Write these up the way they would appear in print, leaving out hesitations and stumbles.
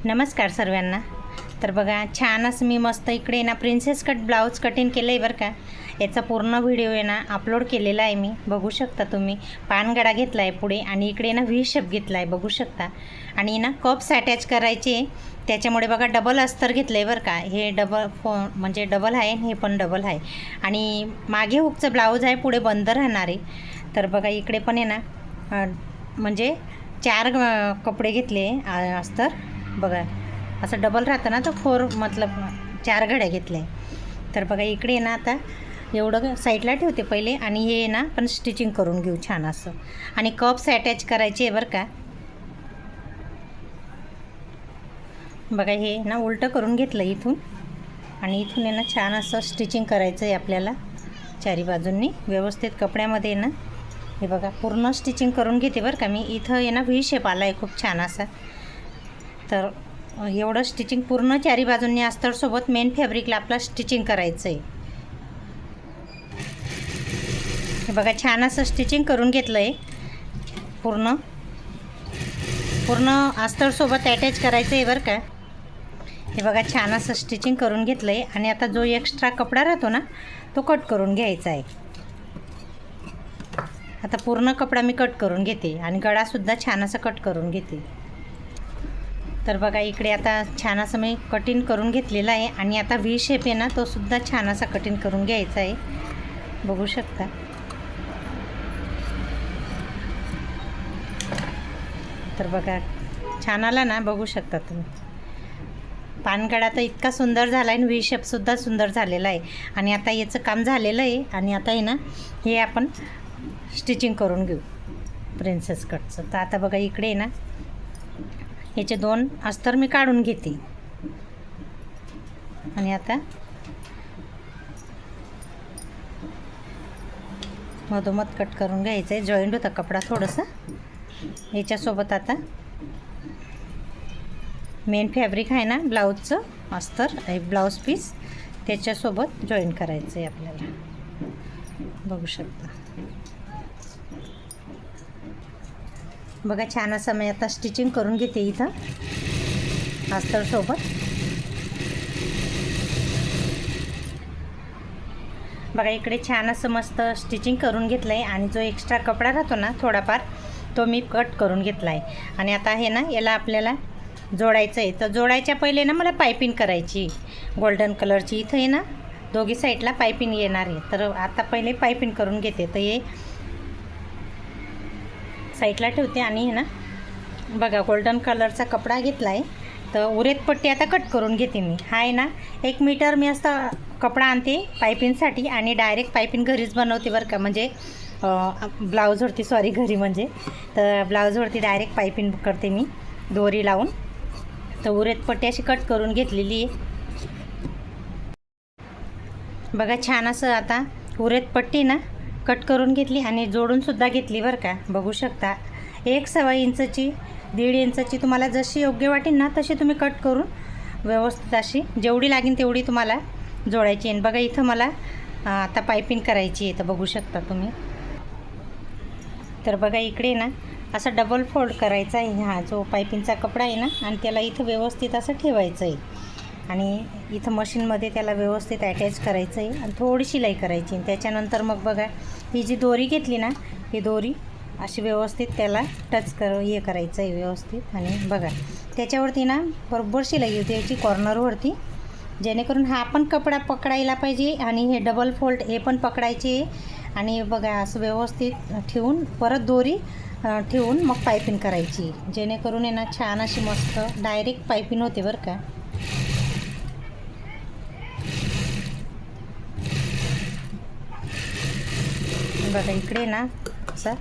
नमस्कार सर्वांना। तर बघा, छान असं मी मस्त इकडे ना प्रिन्सेस कट ब्लाऊज कटिंग केलं आहे बरं का। याचा पूर्ण व्हिडिओ आहे ना अपलोड केलेला आहे, मी बघू शकता तुम्ही। पानगडा घेतला आहे पुढे आणि इकडे ना व्ही शेप घेतला आहे, बघू शकता। आणि ना कप्स अटॅच करायचे, त्याच्यामुळे बघा डबल अस्तर घेतलं आहे बरं का। हे म्हणजे डबल आहे, हे पण डबल आहे। आणि मागे हुकचं ब्लाऊज आहे, पुढे बंद राहणार आहे। तर बघा इकडे पण आहे ना म्हणजे 4 कपडे घेतले अस्तर बघा, असं डबल राहतं ना, तर 4 मतलब 4 घड्या घेतल्या। तर बघा इकडे ना आता एवढं साईडला ठेवते पहिले, आणि हे ना पण स्टिचिंग करून घेऊ छान असं। आणि कप्स अटॅच करायचे बरं का। बघा हे ना उलटं करून घेतलं इथून, आणि इथून आहे ना छान असं स्टिचिंग करायचं आहे आपल्याला चारी बाजूंनी व्यवस्थित कपड्यामध्ये ना। हे बघा पूर्ण स्टिचिंग करून घेते बरं का मी। इथं आहे ना व्ही शेप आला आहे खूप छान असा। तर एवढं स्टिचिंग पूर्ण चारी बाजूंनी अस्तरसोबत मेन फॅब्रिकला आपलं स्टिचिंग करायचं आहे। हे बघा छान असं स्टिचिंग करून घेतलं आहे, पूर्ण अस्तरसोबत अटॅच करायचं आहे बरं का। हे बघा छान असं स्टिचिंग करून घेतलं आहे, आणि आता जो एक्स्ट्रा कपडा राहतो ना तो कट करून घ्यायचा आहे। आता पूर्ण कपडा मी कट करून घेते, आणि गळासुद्धा छान असं कट करून घेते। तर बघा इकडे आता छान असं मी कटिंग करून घेतलेलं आहे, आणि आता व्ही शेप आहे ना तो सुद्धा छान असा कटिंग करून घ्यायचा आहे, बघू शकता। तर बघा छान आला ना, बघू शकता तुम्ही। पानगडा तर इतका सुंदर झाला आहे, आणि व्ही शेपसुद्धा सुंदर झालेला आहे। आणि आता याचं काम झालेलं आहे, आणि आता आहे ना हे आपण स्टिचिंग करून घेऊ प्रिन्सेस कटचं। तर आता बघा इकडे आहे ना याचे 2 अस्तर मी काढून घेते, आणि आता मधोमध कट करून घ्यायचं आहे, जॉईंट होता कपडा थोडंसं। याच्यासोबत आता मेन फॅब्रिक आहे ना ब्लाऊजचं अस्तर, ब्लाऊज पीस त्याच्यासोबत जॉईन करायचं आहे आपल्याला, बघू शकता। बघा छान असं मी आता स्टिचिंग करून घेते इथं अस्तरसोबत। बघा इकडे छान असं मस्त स्टिचिंग करून घेतलं आहे, आणि जो एक्स्ट्रा कपडा राहतो ना थोडाफार तो मी कट करून घेतला आहे। आणि आता हे ना याला आपल्याला जोडायचं आहे। तर जोडायच्या पहिले ना मला पायपिंग करायची गोल्डन कलरची, इथं आहे ना दोघी साईडला पायपिंग येणार आहे। तर आता पहिले पायपिंग करून घेते। तर हे साईडला ठेवते, आणि हे ना बघा गोल्डन कलरचा कपडा घेतला आहे। तर उरेत पट्टी आता कट करून घेते मी। हा आहे ना 1 मीटर मी असा कपडा आणते पायपिंगसाठी, आणि डायरेक्ट पायपिंग घरीच बनवते बरं का। म्हणजे ब्लाऊजवरती, सॉरी घरी म्हणजे, तर ब्लाऊजवरती डायरेक्ट पायपिंग करते मी दोरी लावून। तर उरेत पट्टी अशी कट करून घेतलेली आहे बघा। छान असं आता उरेत पट्टी ना कट करून घेतली, आणि जोडूनसुद्धा घेतली बरं का, बघू शकता। 1.25 इंचची, 1.5 इंचची तुम्हाला जशी योग्य वाटेल ना तशी तुम्ही कट करून व्यवस्थित अशी जेवढी लागेल तेवढी तुम्हाला जोडायची आहे। बघा इथं मला आता पायपिंग करायची आहे, तर बघू शकता तुम्ही। तर बघा इकडे ना असा डबल फोल्ड करायचा आहे हा जो पायपिंगचा कपडा आहे ना, आणि त्याला इथं व्यवस्थित असं ठेवायचं आहे, आणि इथं मशीनमध्ये त्याला व्यवस्थित अटॅच करायचं आहे, आणि थोडी शिलाई करायची। आणि त्याच्यानंतर मग बघा ही जी दोरी घेतली ना, ही दोरी अशी व्यवस्थित त्याला टच हे करायचं आहे व्यवस्थित। आणि बघा त्याच्यावरती ना बरोबर शिलाई होती याची कॉर्नरवरती, जेणेकरून हा पण कपडा पकडायला पाहिजे, आणि हे डबल फोल्ड हे पण पकडायचे। आणि बघा असं व्यवस्थित ठेवून परत दोरी ठेवून मग पायपिंग करायची, जेणेकरून आहे ना छान अशी मस्त डायरेक्ट पायपिंग होते बरं का। बघा इकडे ना असा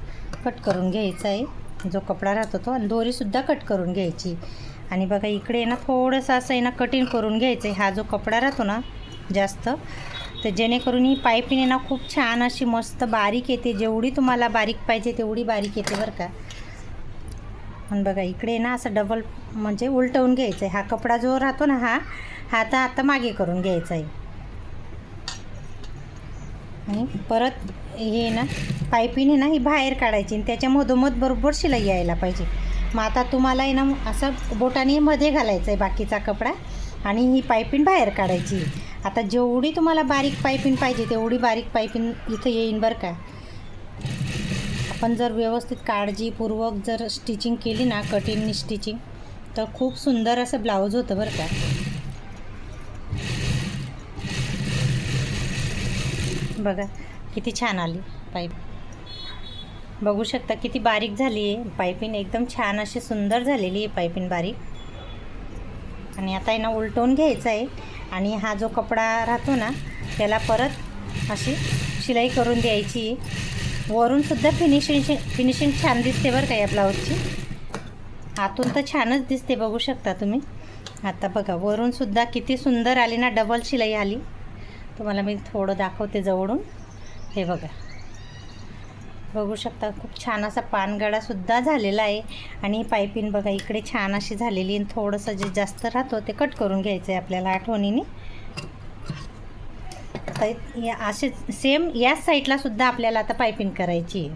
कट करून घ्यायचा आहे जो कपडा राहतो तो, आणि दोरीसुद्धा कट करून घ्यायची। आणि बघा इकडे ना थोडंसं असं आहे ना कटिंग करून घ्यायचं आहे हा जो कपडा राहतो ना जास्त, तर जेणेकरून ही पायपिंग आहे ना खूप छान अशी मस्त बारीक येते। जेवढी तुम्हाला बारीक पाहिजे तेवढी बारीक येते बरं का। आणि बघा इकडे ना असं डबल म्हणजे उलटवून घ्यायचं आहे, हा कपडा जो राहतो ना हा आता मागे करून घ्यायचा आहे, आणि परत हे ना पायपिंग आहे ना ही बाहेर काढायची, आणि त्याच्या मधोमध बरोबर शिलाई यायला पाहिजे। मग आता तुम्हाला आहे ना असं बोटाने मध्ये घालायचं आहे बाकीचा कपडा आणि ही पायपिंग बाहेर काढायची. आता जेवढी तुम्हाला बारीक पायपिंग पाहिजे तेवढी बारीक पायपिंग इथं येईन बरं का. आपण जर व्यवस्थित काळजीपूर्वक जर स्टिचिंग केली ना, कटिंगनी स्टिचिंग, तर खूप सुंदर असं ब्लाऊज होतं बरं का. बघा किती छान आली पाईप. बघू शकता किती बारीक झाली आहे पायपिंग, एकदम छान अशी सुंदर झालेली आहे पायपिंग बारीक. आणि आता आहे ना उलटवून घ्यायचं आहे आणि हा जो कपडा राहतो ना त्याला परत अशी शिलाई करून द्यायची. वरूनसुद्धा फिनिशिंग छान दिसते बरं का या ब्लाऊजची. आतून तर छानच दिसते, बघू शकता तुम्ही. आता बघा वरूनसुद्धा किती सुंदर आली ना, डबल शिलाई आली. तुम्हाला मी थोडं दाखवते जवळून. हे बघा, बघू शकता खूप छान असा पानगडासुद्धा झालेला आहे. आणि पायपिंग बघा इकडे छान अशी झालेली. आणि थोडंसं जे जास्त राहतो ते कट करून घ्यायचं आहे आपल्याला आठवणीने. तर असे सेम याच साईडलासुद्धा आपल्याला आता पायपिंग करायची आहे.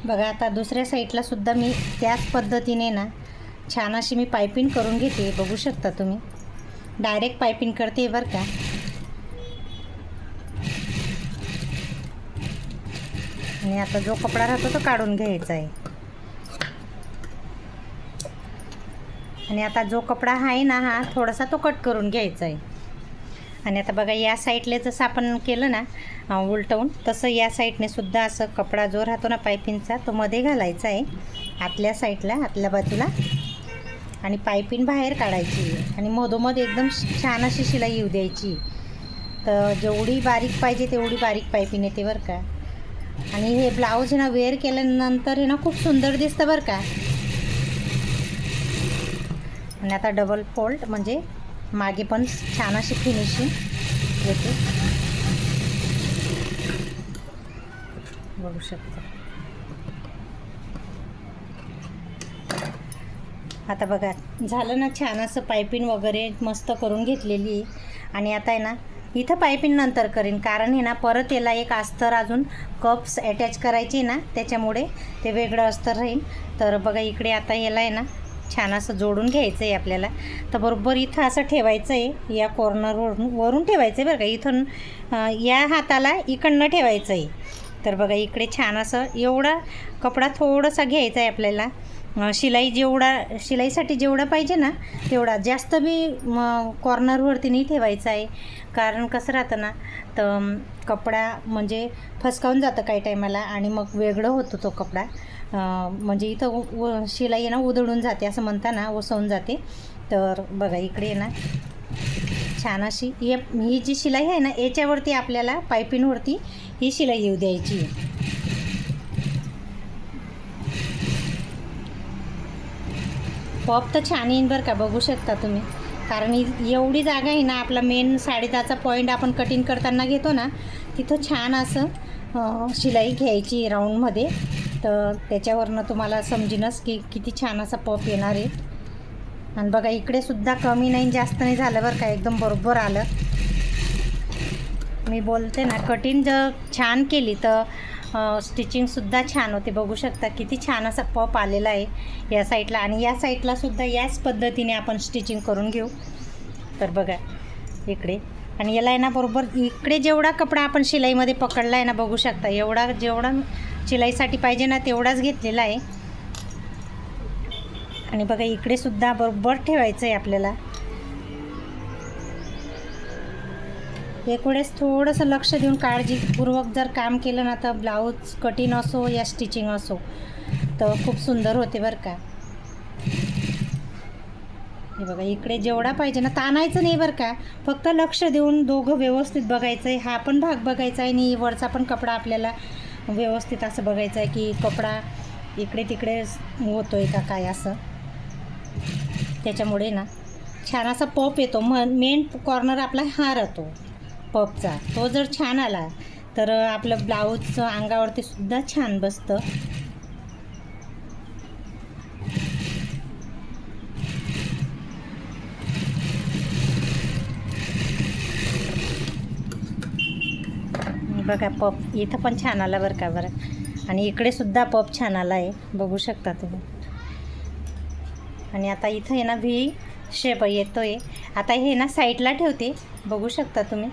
बघा आता दुसऱ्या साईडलासुद्धा मी त्याच पद्धतीने ना छान अशी मी पायपिंग करून घेते. बघू शकता तुम्ही, डायरेक्ट पायपिंग करते बरं का. आणि आता जो कपडा राहतो तो काढून घ्यायचा आहे. आणि आता जो कपडा आहे ना हा थोडासा तो कट करून घ्यायचा आहे. आणि आता बघा या साईडले जसं आपण केलं ना उलटवून, तसं या साईडने सुद्धा असं कपडा जो राहतो ना पायपिंगचा तो मध्ये घालायचा आहे आतल्या साईडला, आतल्या बाजूला. आणि पायपिंग बाहेर काढायची आणि मधोमध एकदम छान अशी शिलाई येऊ द्यायची. तर जेवढी बारीक पाहिजे तेवढी बारीक पायपिंग येते बरं का. आणि हे ब्लाऊज ना वेअर केल्यानंतर हे ना खूप सुंदर दिसतं बरं का. आणि आता डबल फोल्ड म्हणजे मागे पण छान अशी फिनिशिंग येते, बघू शकता. आता बघा झालं ना छान असं पायपिंग वगैरे मस्त करून घेतलेली. आणि आता आहे ना इथं पायपिंग नंतर करीन, कारण हे ना परत याला एक अस्तर अजून कप्स अटॅच करायचे ना, त्याच्यामुळे ते वेगळं अस्तर राहील. तर बघा इकडे आता याला आहे ना छान असं जोडून घ्यायचं आहे आपल्याला. तर बरोबर इथं असं ठेवायचं आहे, या कॉर्नरवरून ठेवायचं आहे बरं का. इथून या हाताला इकडनं ठेवायचं आहे. तर बघा इकडे छान असं एवढा कपडा थोडासा घ्यायचा आहे आपल्याला. शिलाईसाठी जेवढा पाहिजे ना तेवढा, जास्त बी कॉर्नरवरती नाही ठेवायचा आहे. कारण कसं राहतं ना तर कपडा म्हणजे फसकावून जातं काही टायमाला आणि मग वेगळं होतो तो कपडा. म्हणजे इथं शिलाई आहे ना उधळून जाते, असं म्हणता ना, ओसवून जाते. तर बघा इकडे ना छान अशी ही जी शिलाई आहे ना याच्यावरती आपल्याला पायपिंगवरती ही शिलाई येऊ द्यायची. पॉप तर छान येईन बरं का, बघू शकता तुम्ही. कारण एवढी जागा आहे ना, आपला मेन 10.5चा पॉईंट आपण कटिंग करताना घेतो ना, तिथं छान असं शिलाई घ्यायची राऊंडमध्ये. तर त्याच्यावरनं तुम्हाला समजेनच की किती छान असा पॉप येणार आहे. आणि बघा इकडे सुद्धा कमी नाही जास्त नाही झालं बरं का, एकदम बरोबर आलं. मी बोलते ना कटिंग जर छान केली तर स्टिचिंगसुद्धा छान होते. बघू शकता किती छान असा पॉप आलेला आहे या साईडला. आणि या साईडलासुद्धा याच पद्धतीने आपण स्टिचिंग करून घेऊ. तर बघा इकडे, आणि याला आहे ना बरोबर इकडे जेवढा कपडा आपण शिलाईमध्ये पकडला आहे ना, बघू शकता जेवढा शिलाईसाठी पाहिजे ना तेवढाच घेतलेला आहे. आणि बघा इकडे सुद्धा बरोबर ठेवायचं आहे आपल्याला. एक वेळेस थोडंसं लक्ष देऊन काळजीपूर्वक जर काम केलं ना तर ब्लाऊज कटिंग असो या स्टिचिंग असो तर खूप सुंदर होते बरं का. हे बघा इकडे जेवढा पाहिजे ना ताणायचं नाही बरं का, फक्त लक्ष देऊन दोघं व्यवस्थित बघायचं आहे. हा पण भाग बघायचा आहे आणि वरचा पण कपडा आपल्याला व्यवस्थित असं बघायचं आहे की कपडा इकडे तिकडे होतो आहे का काय असं. त्याच्यामुळे ना छान असा पॉप येतो. मेन कॉर्नर आपला हा राहतो पॉपचा. तो जर छान आला तर आपलं ब्लाऊजचं अंगावरती सुद्धा छान बसतं. बघा पॉप इथं पण छान आला बरं का. बरं आणि इकडे सुद्धा पॉप छान आला आहे, बघू शकता तुम्ही. आणि आता इथं आहे ना व्ही शेप येतो आहे. आता हे ना साईडला ठेवते, बघू शकता तुम्ही.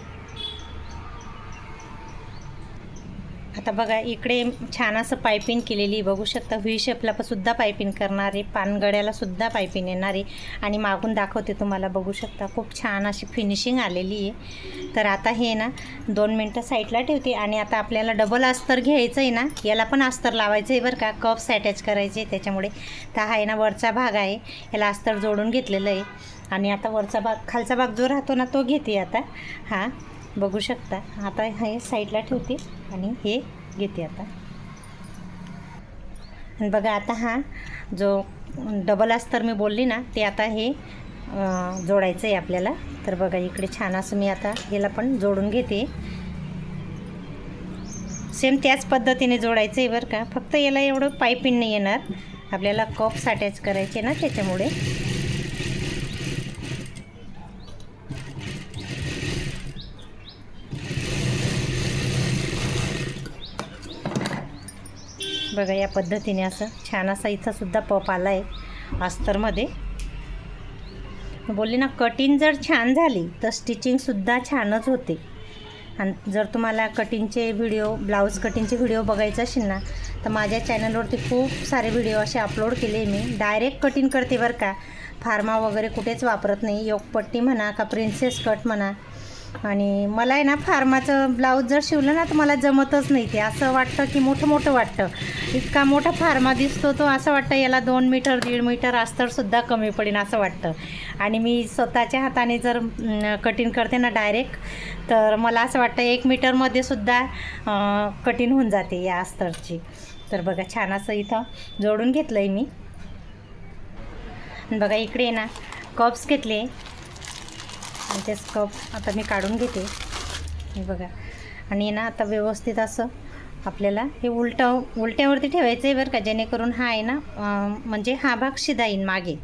आता बघा इकडे छान असं पायपिंग केलेली बघू शकता. व्ही शेपला पण सुद्धा पायपिंग करणार आहे, पानगड्याला सुद्धा पायपिंग येणार आहे. आणि मागून दाखवते तुम्हाला, बघू शकता खूप छान अशी फिनिशिंग आलेली आहे. तर आता हे ना 2 मिनटं साईडला ठेवते. आणि आता आपल्याला डबल अस्तर घ्यायचं आहे ना, याला पण अस्तर लावायचं आहे बरं का, कप्स अटॅच करायचे त्याच्यामुळे. तर हा आहे ना वरचा भाग आहे, याला अस्तर जोडून घेतलेलं आहे. आणि आता वरचा भाग, खालचा भाग जो राहतो ना तो घेते आता. हा बघू शकता. आता हे साईडला ठेवते आणि हे घेते आता. आणि बघा आता हा जो डबल अस्तर मी बोलली ना, ते आता हे जोडायचं आहे आपल्याला. तर बघा इकडे छान असं मी आता याला पण जोडून घेते. सेम त्याच पद्धतीने जोडायचं आहे बरं का, फक्त याला एवढं पायपिंग नाही येणार, आपल्याला कप्स अटॅच करायचे ना त्याच्यामुळे. बघा या पद्धतीने असं छान असा इथं सुद्धा पप आला आहे अस्तरमध्ये. बोलली ना, कटिंग जर छान झाली तर स्टिचिंगसुद्धा छानच होते. आणि जर तुम्हाला कटिंगचे व्हिडिओ, ब्लाऊज कटिंगचे व्हिडिओ बघायचे असेल ना, तर माझ्या चॅनलवरती खूप सारे व्हिडिओ असे अपलोड केले मी. डायरेक्ट कटिंग करते बरं का, फार्मा वगैरे कुठेच वापरत नाही. योगपट्टी म्हणा का प्रिन्सेस कट म्हणा. आणि मला आहे ना फार्माचं ब्लाऊज जर शिवलं ना तर मला जमतच नाही. ते असं वाटतं की मोठं मोठं वाटतं, इतका मोठा फार्मा दिसतो तो, असं वाटतं याला 2 मीटर 1.5 मीटर अस्तरसुद्धा कमी पडेल असं वाटतं. आणि मी स्वतःच्या हाताने जर कटिंग करते ना डायरेक्ट, तर मला असं वाटतं 1 मीटरमध्ये सुद्धा कटिंग होऊन जाते या अस्तरची. तर बघा छान असं इथं जोडून घेतलं आहे मी. बघा इकडे ना कप्स घेतले आणि ते कप आता मी काढून घेते. हे बघा. आणि ना आता व्यवस्थित असं आपल्याला हे उलट्यावरती ठेवायचं आहे बरं का, जेणेकरून हा आहे ना म्हणजे हा भाग शिदा येईन मागे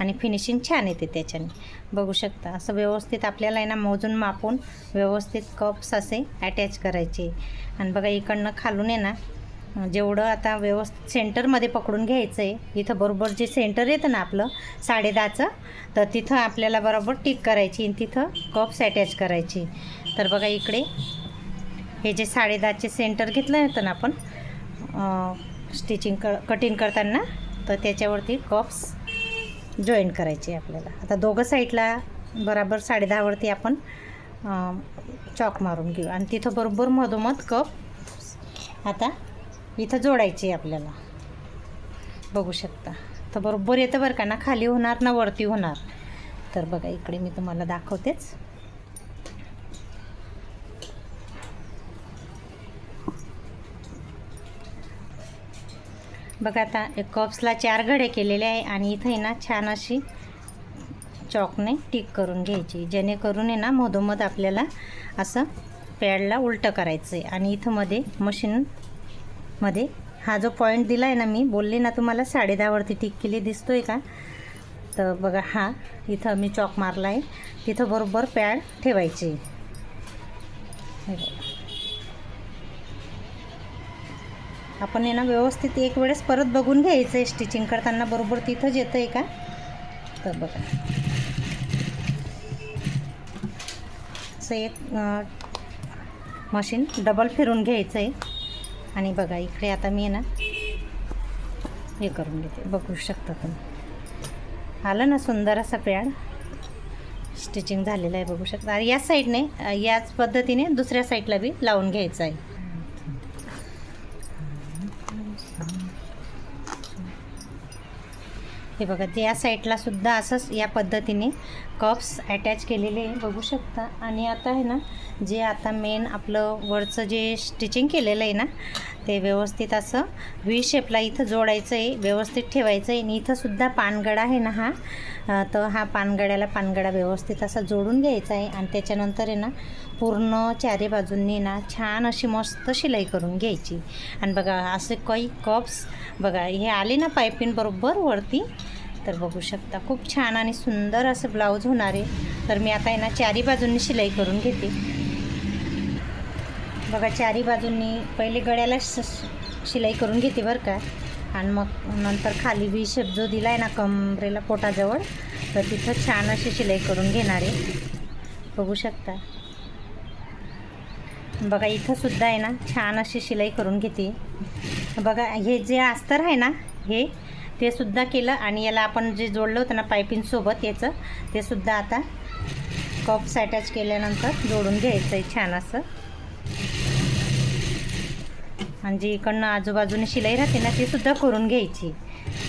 आणि फिनिशिंग छान येते त्याच्याने. बघू शकता असं व्यवस्थित आपल्याला आहे ना मोजून मापून व्यवस्थित कप्स असे अटॅच करायचे. आणि बघा इकडनं खालून आहे ना जेवढं आता व्यवस्थित सेंटरमध्ये पकडून घ्यायचं आहे. इथं बरोबर जे सेंटर येतं ना आपलं 10.5चं, तर तिथं आपल्याला बरोबर टिक करायची आणि तिथं कप्स अटॅच करायची. तर बघा इकडे हे जे 10.5चे सेंटर घेतलं होतं ना आपण कटिंग करताना, तर त्याच्यावरती कप्स जॉईन करायचे आपल्याला. आता दोघं साईडला बरोबर 10.5वरती आपण चॉक मारून घेऊ आणि तिथं बरोबर मधोमध कप आता इथं जोडायची आपल्याला. बघू शकता. तर बरोबर येतं बरं का, ना खाली होणार ना वरती होणार. तर बघा इकडे मी तुम्हाला दाखवतेच. बघा आता एक कप्सला 4 घड्या केलेल्या आहे आणि इथं आहे ना छान अशी चॉकने टिक करून घ्यायची, जेणेकरून आहे ना मधोमध आपल्याला असं पॅडला उलटं करायचं आहे. आणि इथं मध्ये मशीनमध्ये हा जो पॉईंट दिला आहे ना, मी बोलले ना तुम्हाला 10.5वरती टिक केली, दिसतोय का. तर बघा हा इथं मी चॉक मारला आहे, तिथं बरोबर पॅड ठेवायची. आपण आहे ना व्यवस्थित एक वेळेस परत बघून घ्यायचं आहे स्टिचिंग करताना, बरोबर तिथंच येतं आहे का. तर बघा असं एक मशीन डबल फिरून घ्यायचं आहे. आणि बघा इकडे आता मी ना हे करून घेते. बघू शकता तुम्ही, आलं ना सुंदर असा पॅड स्टिचिंग झालेला आहे. बघू शकता. आणि याच साईडने याच पद्धतीने दुसऱ्या साईडला बी लावून घ्यायचं आहे. हे बघा या साईडला सुद्धा असंच या पद्धतीने कप्स अटॅच केलेले बघू शकता. आणि आता आहे ना जे आता मेन आपलं वरचं जे स्टिचिंग केलेलं आहे ना, ते व्यवस्थित असं व्ही शेपला इथं जोडायचं आहे, व्यवस्थित ठेवायचं आहे. आणि इथंसुद्धा पानगडा आहे ना हा, तर हा पानगडा व्यवस्थित असा जोडून घ्यायचा आहे. आणि त्याच्यानंतर आहे ना पूर्ण चारी बाजूंनी ना छान अशी मस्त शिलाई करून घ्यायची. आणि बघा असे काही कप्स बघा हे आले ना पायपिंग बरोबर वरती. तर बघू शकता खूप छान आणि सुंदर असं ब्लाऊज होणार आहे. तर मी आता आहे ना चारी बाजूंनी शिलाई करून घेते. बघा चारी बाजूंनी पहिले गळ्याला शिलाई करून घेते बरं का. आणि मग नंतर खाली व्ही शेप जो दिला आहे ना कमरेला पोटाजवळ, तर तिथं छान अशी शिलाई करून घेणार आहे. बघू शकता. बघा इथं सुद्धा आहे ना छान अशी शिलाई करून घेते. बघा हे जे अस्तर आहे ना हे ते सुद्धा केलं आणि याला आपण जे जोडलं होतं ना पायपिंगसोबत याचं ते सुद्धा आता कप्स अटॅच केल्यानंतर जोडून घ्यायचं आहे छान असं. आणि जी इकडनं आजूबाजूने शिलाई राहते ना ती सुद्धा करून घ्यायची,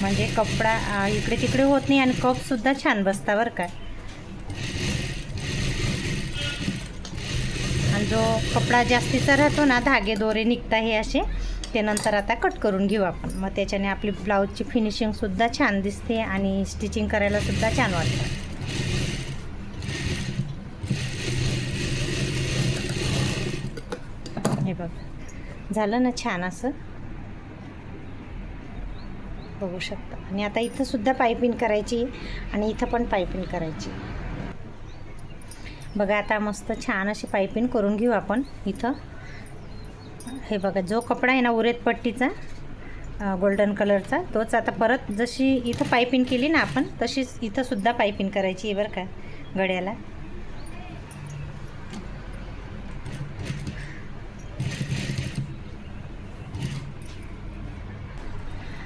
म्हणजे कपडा इकडे तिकडे होत नाही आणि कपसुद्धा छान बसता बरं का. आणि जो कपडा जास्तीचा राहतो ना धागे दोरे निघता हे असे ते नंतर आता कट करून घेऊ आपण. मग त्याच्याने आपली ब्लाऊजची फिनिशिंगसुद्धा छान दिसते आणि स्टिचिंग करायला सुद्धा छान वाटतं. हे बघ झालं ना छान असं. बघू शकता. आणि आता इथं सुद्धा पायपिंग करायची आणि इथं पण पायपिंग करायची. बघा आता मस्त छान अशी पायपिंग करून घेऊ आपण इथं. हे बघा जो कपडा आहे ना उरेत पट्टीचा गोल्डन कलरचा तोच आता परत जशी इथं पायपिंग केली ना आपण तशीच इथं सुद्धा पायपिंग करायची आहे बरं का गळ्याला.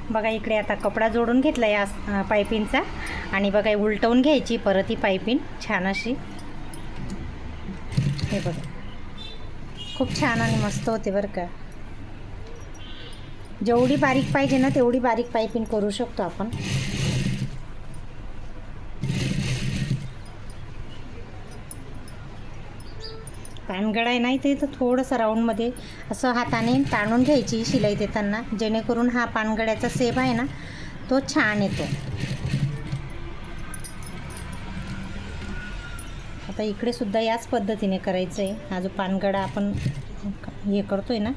बघा इकडे आता कपडा जोडून घेतला या पायपिंगचा आणि बघा उलटवून घ्यायची परत ही पायपिंग छान अशी. हे बघा खूप छान आणि मस्त होते बरं का. जेवढी बारीक पाहिजे ना तेवढी बारीक पायपिंग करू शकतो आपण. पानगळा आहे ना इथं थोडंसं राऊंडमध्ये असं हाताने ताणून घ्यायची शिलाई देताना, जेणेकरून हा पानगळ्याचा सेप आहे ना तो छान येतो. आता इकडे सुद्धा याच पद्धतीने करायचं आहे. हा जो पानगडा आपण हे करतोय ना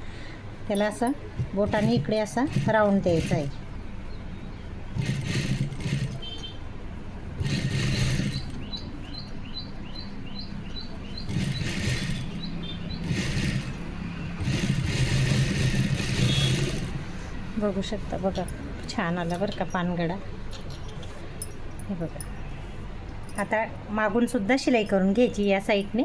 त्याला असं बोटाने इकडे असा राऊंड द्यायचा आहे. बघू शकता. बघा छान आला बरं का पानगडा. हे बघा आता मागून सुद्धा शिलाई करून घ्यायची या साईडने.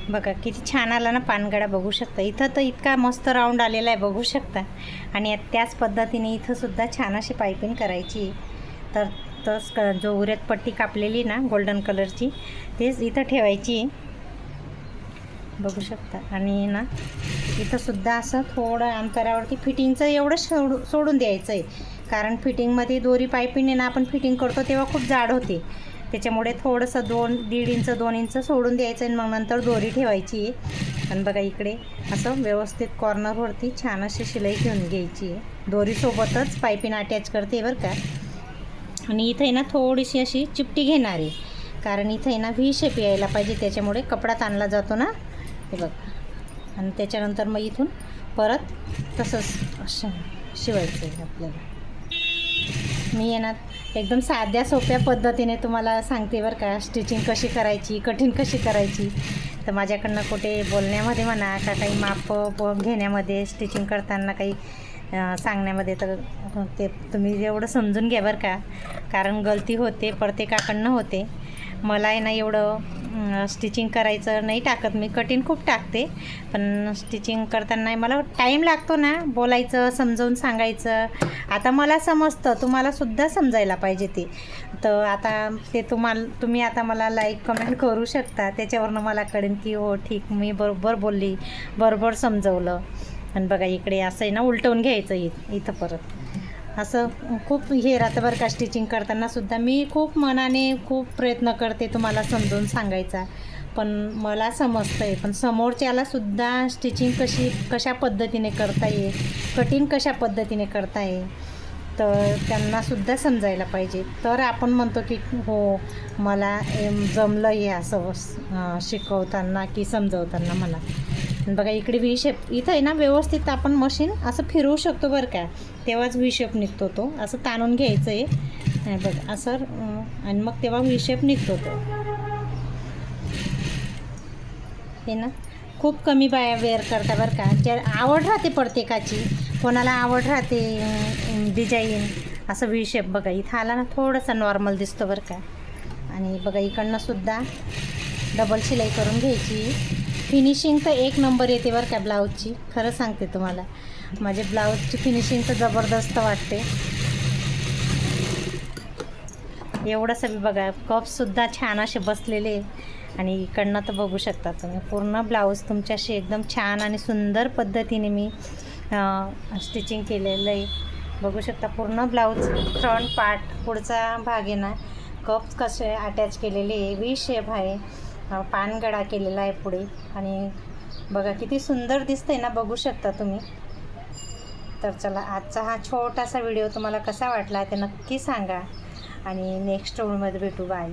बघा किती छान आला ना पानगडा. बघू शकता इथं तर इतका मस्त राऊंड आलेला आहे बघू शकता. आणि त्याच पद्धतीने इथं सुद्धा छान अशी पायपिंग करायची. तर तस जो उऱ्यात पट्टी कापलेली ना गोल्डन कलरची तेच इथं ठेवायची. बघू शकता. आणि ना इथं सुद्धा असं थोडं अंतरावरती फिटिंगचं एवढं सोडून द्यायचं आहे, कारण फिटिंगमध्ये दोरी पायपिंग ना आपण फिटिंग करतो तेव्हा खूप जाड होते, त्याच्यामुळे थोडंसं 1.5 इंच 2 इंच सोडून द्यायचं आणि मग नंतर दोरी ठेवायची आहे. आणि बघा इकडे असं व्यवस्थित कॉर्नरवरती छान अशी शिलाई घेऊन घ्यायची आहे. दोरीसोबतच पायपिंग अटॅच करते बरं का. आणि इथे ना थोडीशी अशी चिपटी घेणार आहे, कारण इथे ना व्ही शेप यायला पाहिजे, त्याच्यामुळे कपडा ताणला जातो ना. हे बघ. आणि त्याच्यानंतर मग इथून परत तसंच शिवायचं आहे आपल्याला. मी येणार एकदम साध्या सोप्या पद्धतीने तुम्हाला सांगते बरं का स्टिचिंग कशी करायची, कठीण कशी करायची. तर माझ्याकडनं कुठे बोलण्यामध्ये म्हणा का काही माप घेण्यामध्ये स्टिचिंग करताना काही सांगण्यामध्ये तर ते तुम्ही एवढं समजून घ्या बरं का, कारण गलती होते प्रत्येकाकडनं होते. मला आहे ना एवढं स्टिचिंग करायचं नाही टाकत मी, कठीण खूप टाकते, पण स्टिचिंग करताना मला टाईम लागतो ना बोलायचं समजावून सांगायचं. आता मला समजतं, तुम्हालासुद्धा समजायला पाहिजे ते. तर आता ते तुम्ही आता मला लाईक कमेंट करू शकता, त्याच्यावरनं मला कळेल की हो ठीक मी बरोबर बोलली, बरोबर समजवलं. आणि बघा इकडे असं आहे ना उलटवून घ्यायचं इथं परत असं खूप हे राहतं बरं का. स्टिचिंग करतानासुद्धा मी खूप मनाने खूप प्रयत्न करते तुम्हाला समजून सांगायचा, पण मला समजतं आहे. पण समोरच्यालासुद्धा स्टिचिंग कशा पद्धतीने करता येईल, कटिंग कशा पद्धतीने करता येईल, तर त्यांनासुद्धा समजायला पाहिजे. तर आपण म्हणतो की हो मला जमलं आहे असं शिकवताना की समजवताना मला. बघा इकडे व्ही शेप इथं आहे ना व्यवस्थित आपण मशीन असं फिरवू शकतो बरं का, तेव्हाच व्ही शेप निघतो तो. असं ताणून घ्यायचं आहे बघा असं, आणि मग तेव्हा व्ही शेप निघतो तो. हे ना खूप कमी बाया वेअर करता बरं का. ज्या आवड राहते प्रत्येकाची, कोणाला आवड राहते डिझाईन असं व्ही शेप. बघा इथं आला ना थोडासा नॉर्मल दिसतो बरं का. आणि बघा इकडनं सुद्धा डबल शिलाई करून घ्यायची. फिनिशिंग तर एक नंबर येते बरं का ब्लाऊजची. खरं सांगते तुम्हाला, माझे ब्लाऊजची फिनिशिंग तर जबरदस्त वाटते. एवढं सगळं बघा, कपसुद्धा छान असे बसलेले. आणि इकडनं तर बघू शकता तुम्ही पूर्ण ब्लाऊज तुमच्याशी एकदम छान आणि सुंदर पद्धतीने मी स्टिचिंग केलेलं आहे. बघू शकता पूर्ण ब्लाऊज फ्रंट पार्ट पुढचा भाग आहे ना, कप्स कसे अटॅच केलेले आहे, व्ही शेप आहे, पानगडा केलेला आहे पुढे. आणि बघा किती सुंदर दिसतंय ना, बघू शकता तुम्ही. तर चला, आजचा हा छोटासा व्हिडिओ तुम्हाला कसा वाटला ते नक्की सांगा. आणि नेक्स्ट व्हिडिओमध्ये भेटू. बाय.